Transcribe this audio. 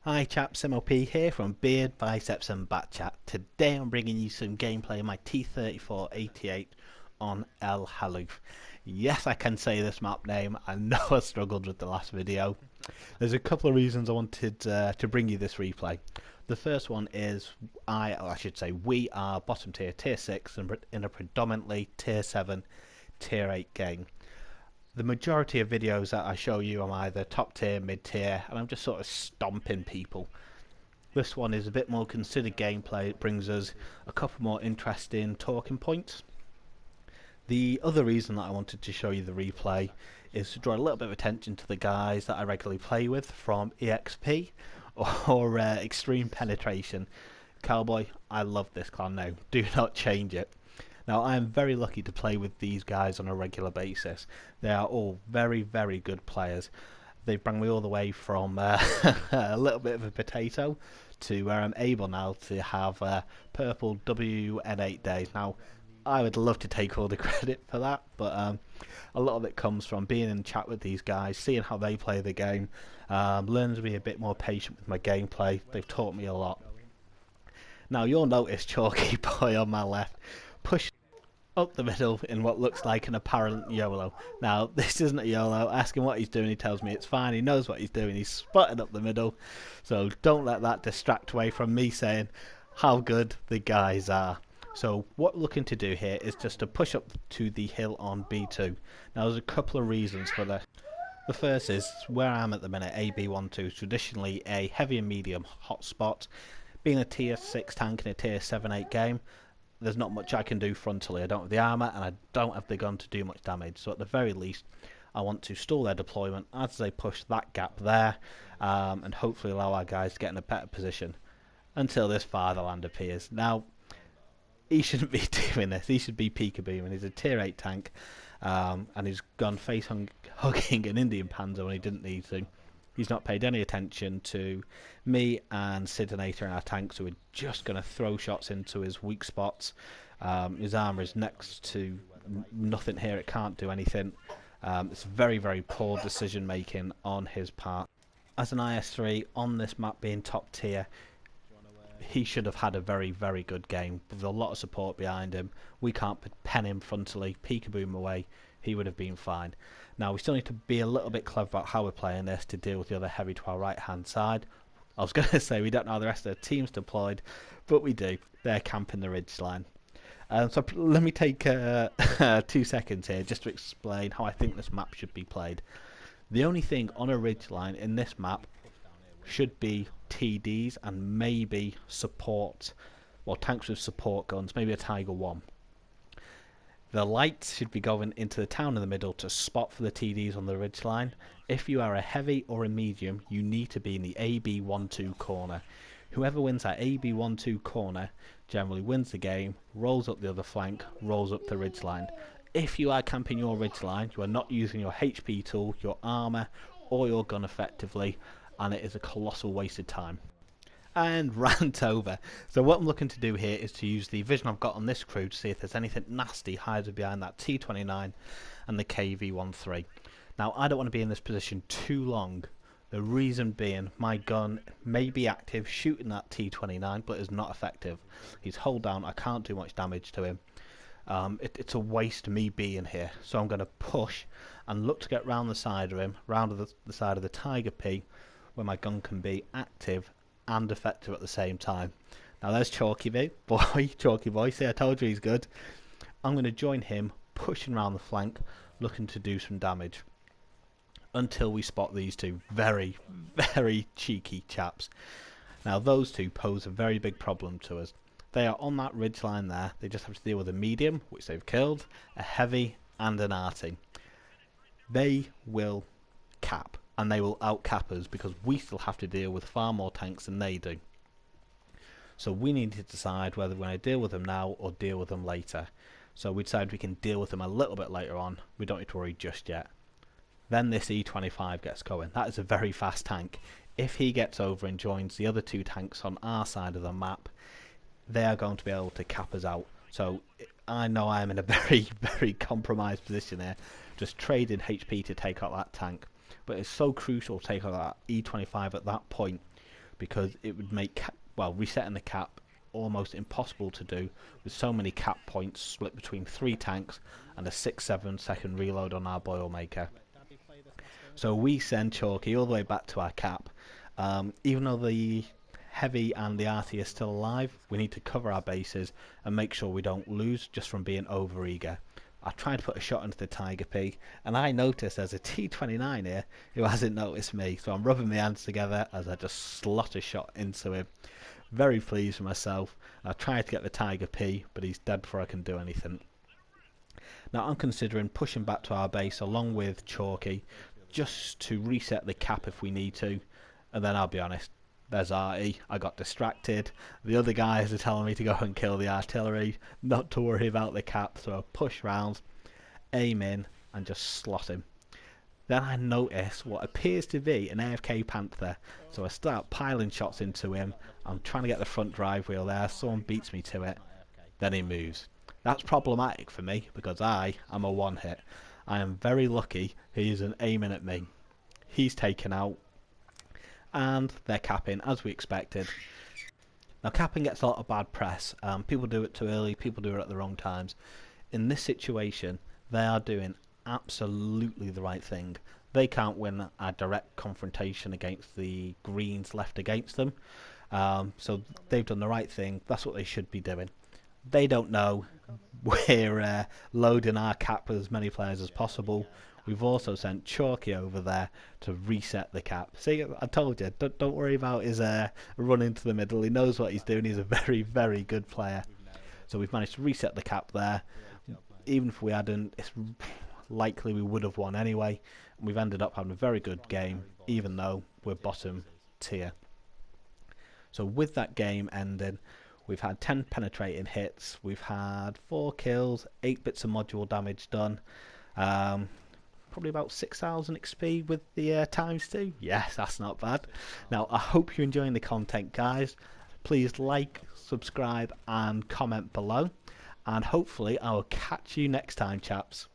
Hi chaps, MOP here from Beard, Biceps and Batchat. Today I'm bringing you some gameplay of my T-34-88 on El Haloof. Yes, I can say this map name. I know I struggled with the last video. There's a couple of reasons I wanted to bring you this replay. The first one is I should say we are bottom tier, tier 6 in a predominantly tier 7, tier 8 game. The majority of videos that I show you I'm either top tier, mid tier, and I'm just sort of stomping people. This one is a bit more considered gameplay. It brings us a couple more interesting talking points. The other reason that I wanted to show you the replay is to draw a little bit of attention to the guys that I regularly play with from EXP or Extreme Penetration. Cowboy, I love this clan now. Do not change it. Now, I am very lucky to play with these guys on a regular basis. They are all very, very good players. They bring me all the way from a little bit of a potato to where I'm able now to have purple WN8 days. Now, I would love to take all the credit for that, but a lot of it comes from being in chat with these guys, seeing how they play the game, learning to be a bit more patient with my gameplay. They've taught me a lot. Now, you'll notice Chalky Boy on my left push up the middle in what looks like an apparent YOLO. Now, this isn't a YOLO. Ask him what he's doing, he tells me it's fine. He knows what he's doing. He's spotted up the middle. So don't let that distract away from me saying how good the guys are. So what we're looking to do here is just to push up to the hill on B2. Now, there's a couple of reasons for this. The first is where I am at the minute, AB12 is traditionally a heavy and medium hotspot. Being a tier 6 tank in a tier 7-8 game, there's not much I can do frontally. I don't have the armour and I don't have the gun to do much damage. So at the very least, I want to stall their deployment as they push that gap there and hopefully allow our guys to get in a better position until this fatherland appears. Now, he shouldn't be doing this. He should be peekaboo, and he's a tier 8 tank and he's gone face hugging an Indian Panzer when he didn't need to. He's not paid any attention to me and Sidinator and our tanks, who are just going to throw shots into his weak spots. His armour is next to nothing here. It can't do anything. It's very, very poor decision making on his part. As an IS-3 on this map being top tier, he should have had a very, very good game with a lot of support behind him. We can't pen him frontally, peekaboo him away. He would have been fine. Now, we still need to be a little bit clever about how we're playing this to deal with the other heavy to our right hand side. I was going to say we don't know how the rest of the team's deployed, but we do. They're camping the ridge line. So let me take 2 seconds here just to explain how I think this map should be played. The only thing on a ridge line in this map should be TDs and maybe support, well, tanks with support guns, maybe a Tiger 1. The lights should be going into the town in the middle to spot for the TDs on the ridgeline. If you are a heavy or a medium, you need to be in the AB12 corner. Whoever wins that AB12 corner generally wins the game, rolls up the other flank, rolls up the ridgeline. If you are camping your ridgeline, you are not using your HP tool, your armour or your gun effectively, and it is a colossal waste of time. And rant over. So what I'm looking to do here is to use the vision I've got on this crew to see if there's anything nasty hiding behind that T29 and the KV-13. Now, I don't want to be in this position too long. The reason being, my gun may be active shooting that T29, but is not effective. He's hold down, I can't do much damage to him. It's a waste me being here. So I'm going to push and look to get round the side of him, round the side of the Tiger P, where my gun can be active and effective at the same time. Now there's Chalky Boy, see, I told you he's good. I'm going to join him, pushing around the flank, looking to do some damage until we spot these two very, very cheeky chaps. Now those two pose a very big problem to us. They are on that ridge line there. They just have to deal with a medium, which they've killed, a heavy and an arty. They will cap, and they will out-cap us because we still have to deal with far more tanks than they do. So we need to decide whether we're going to deal with them now or deal with them later. So we decide we can deal with them a little bit later on. We don't need to worry just yet. Then this E25 gets going. That is a very fast tank. If he gets over and joins the other two tanks on our side of the map, they are going to be able to cap us out. So I know I'm in a very, very compromised position here, just trading HP to take out that tank. But it's so crucial to take out that E25 at that point because it would make resetting the cap almost impossible to do with so many cap points split between 3 tanks and a 6-7 second reload on our Boilermaker. So we send Chalky all the way back to our cap. Even though the Heavy and the RT are still alive, we need to cover our bases and make sure we don't lose just from being over eager. I tried to put a shot into the Tiger P, and I noticed there's a T-29 here who hasn't noticed me, so I'm rubbing my hands together as I just slot a shot into him. Very pleased with myself. I tried to get the Tiger P, but he's dead before I can do anything. Now I'm considering pushing back to our base along with Chalky, just to reset the cap if we need to, and then I'll be honest, there's RT. I got distracted. The other guys are telling me to go and kill the artillery, not to worry about the cap, so I push round, aim in, and just slot him. Then I notice what appears to be an AFK Panther, so I start piling shots into him. I'm trying to get the front drive wheel there, someone beats me to it, then he moves. That's problematic for me because I am a one hit. I am very lucky he isn't aiming at me. He's taken out, and they're capping as we expected. Now capping gets a lot of bad press. People do it too early, people do it at the wrong times. In this situation, they are doing absolutely the right thing. They can't win a direct confrontation against the greens left against them. So they've done the right thing. That's what they should be doing. They don't know we're loading our cap with as many players as possible. We've also sent Chalky over there to reset the cap. See, I told you, don't worry about his run into the middle. He knows what he's doing. He's a very, very good player. So we've managed to reset the cap there. Even if we hadn't, it's likely we would have won anyway. And we've ended up having a very good game, even though we're bottom tier. So with that game ending, we've had 10 penetrating hits. We've had 4 kills, 8 bits of module damage done. Probably about 6,000 XP with the ×2. Yes, that's not bad. Now, I hope you're enjoying the content, guys. Please like, subscribe, and comment below. And hopefully, I will catch you next time, chaps.